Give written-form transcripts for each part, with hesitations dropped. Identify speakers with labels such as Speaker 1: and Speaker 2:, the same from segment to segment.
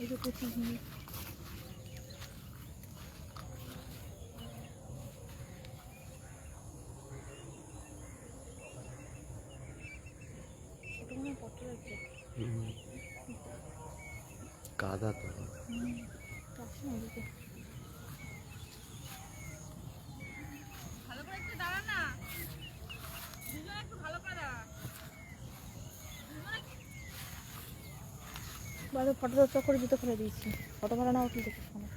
Speaker 1: এটা কচি ঝিঙে।
Speaker 2: কাদা তো
Speaker 1: ভালো করে একটু দাঁড়া না, দুজন একটু ভালো করে দাঁড়া। বাইরে ফটো চক করে জুতো ফেলে দিয়েছি, ফটো ভালো না উঠলে দেখিস না।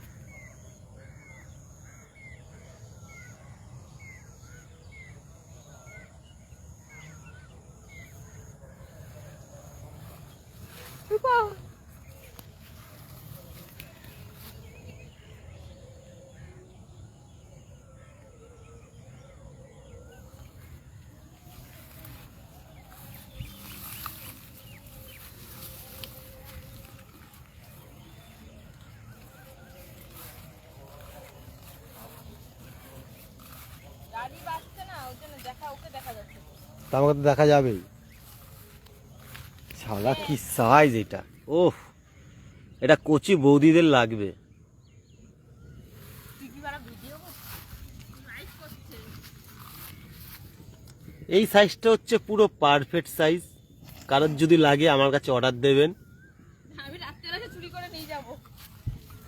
Speaker 1: গাড়ি বাসছে না, ওই জন্য ওকে দেখা যাচ্ছে।
Speaker 2: তা আমাকে তো দেখা যাবেই। শালা কি সাইজ এটা! ওহ, এটা কচি বৌদিদের লাগবে। এই সাইজটা হচ্ছে পুরো পারফেক্ট সাইজ। কারোর যদি লাগে আমার কাছে অর্ডার দেবেন।
Speaker 1: আমি রাত্রে চুরি করে নিয়ে যাব।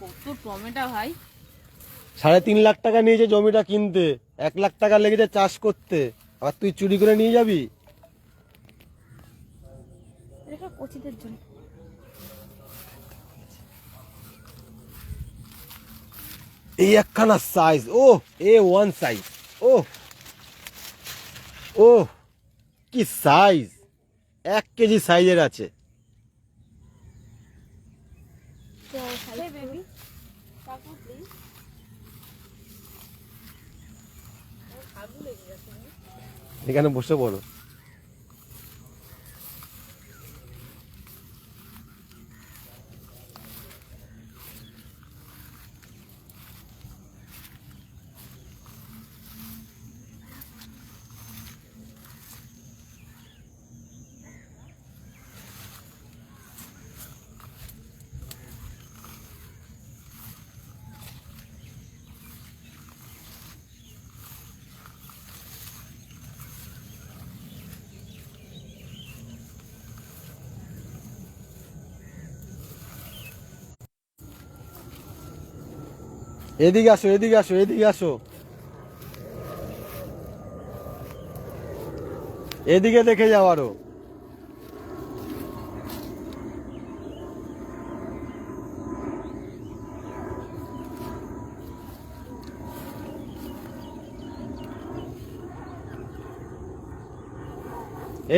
Speaker 1: কত টমেটো ভাই!
Speaker 2: 3.5 লাখ টাকা নিয়েছে জমিটা কিনতে, 1 লাখ টাকা লেগেছে চাষ করতে, আর তুই চুরি করে নিয়ে যাবি?
Speaker 1: এটা কচিদের জন্য।
Speaker 2: এই একখানা সাইজ, ও A1 সাইজ, ও ও কি সাইজ! 1 কেজি সাইজের আছে। এখানে বসে পড়ো। এদিকে আসো, এদিকে আসো, এদিকে আসো, এদিকে দেখে যাও আরো।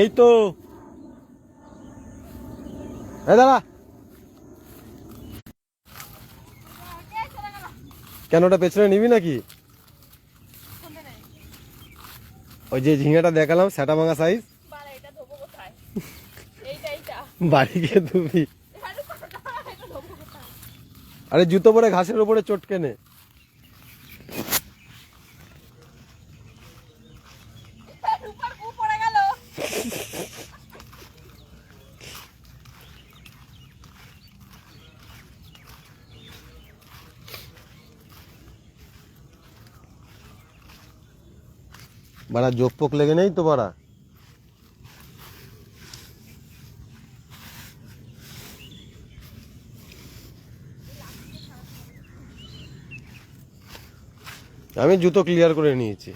Speaker 2: এই তো, এই দাঁড়া। কেন, ওটা পেছনে নিবি নাকি? ওই যে ঝিঙেটা দেখালাম সেটা ভাঙা সাইজ, বাড়ি গিয়ে ধুবি। আরে জুতো পরে ঘাসের উপরে চটকে নে। বাড়া জোক পোক লেগে নেই তো বাড়া? আমি জুতো ক্লিয়ার করে নিয়েছি।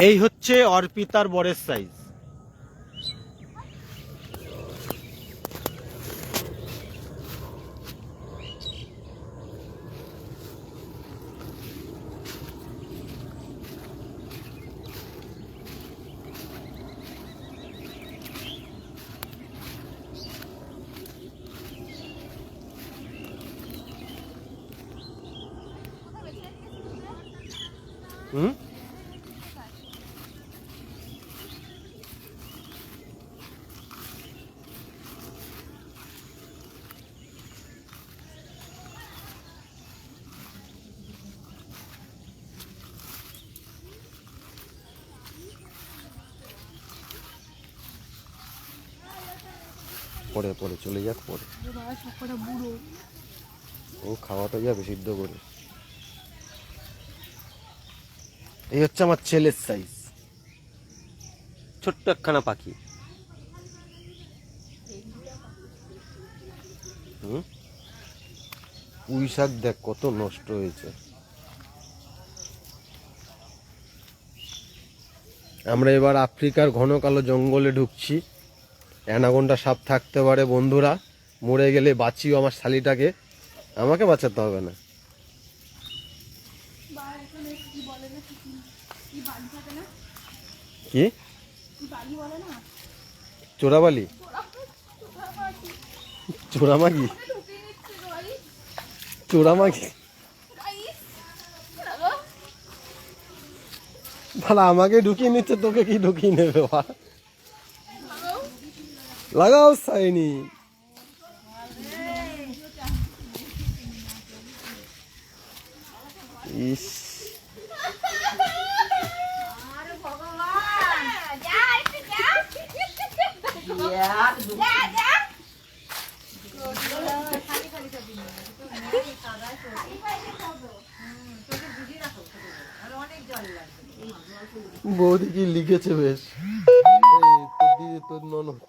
Speaker 2: এই হচ্ছে অর্পিতার বরের সাইজ। হুম, পরে পরে চলে যাক পরে।
Speaker 1: বাবা সব কটা বুড়ো।
Speaker 2: ও খাওয়াটা যাবে সিদ্ধ করে। এই হচ্ছে আমার ছেলের সাইজ, ছোট্ট একখানা পাখি। পুঁই শাক দেখ কত নষ্ট হয়েছে। আমরা এবার আফ্রিকার ঘন কালো জঙ্গলে ঢুকছি। অ্যানাকোন্ডা সাপ থাকতে পারে বন্ধুরা, মরে গেলে বাঁচিও আমার শালিটাকে, আমাকে বাঁচাতে হবে না।
Speaker 1: বাবা এখানে কি বলে না, কি বাড়ি থাকে না,
Speaker 2: কি
Speaker 1: কি বাড়ি বলে না,
Speaker 2: চোরাবালি, চোরামাগি,
Speaker 1: ঢুকিয়ে নিচ্ছে বাড়ি।
Speaker 2: চোরামাগি ভালো, আমাকে ঢুকিয়ে নিচ্ছে, তোকে কি ঢুকিয়ে নেবে? লাগাও সাইনি। ইস বৌদি কি লিখেছে বেশ, এই তোর দিদি তোর ননদ।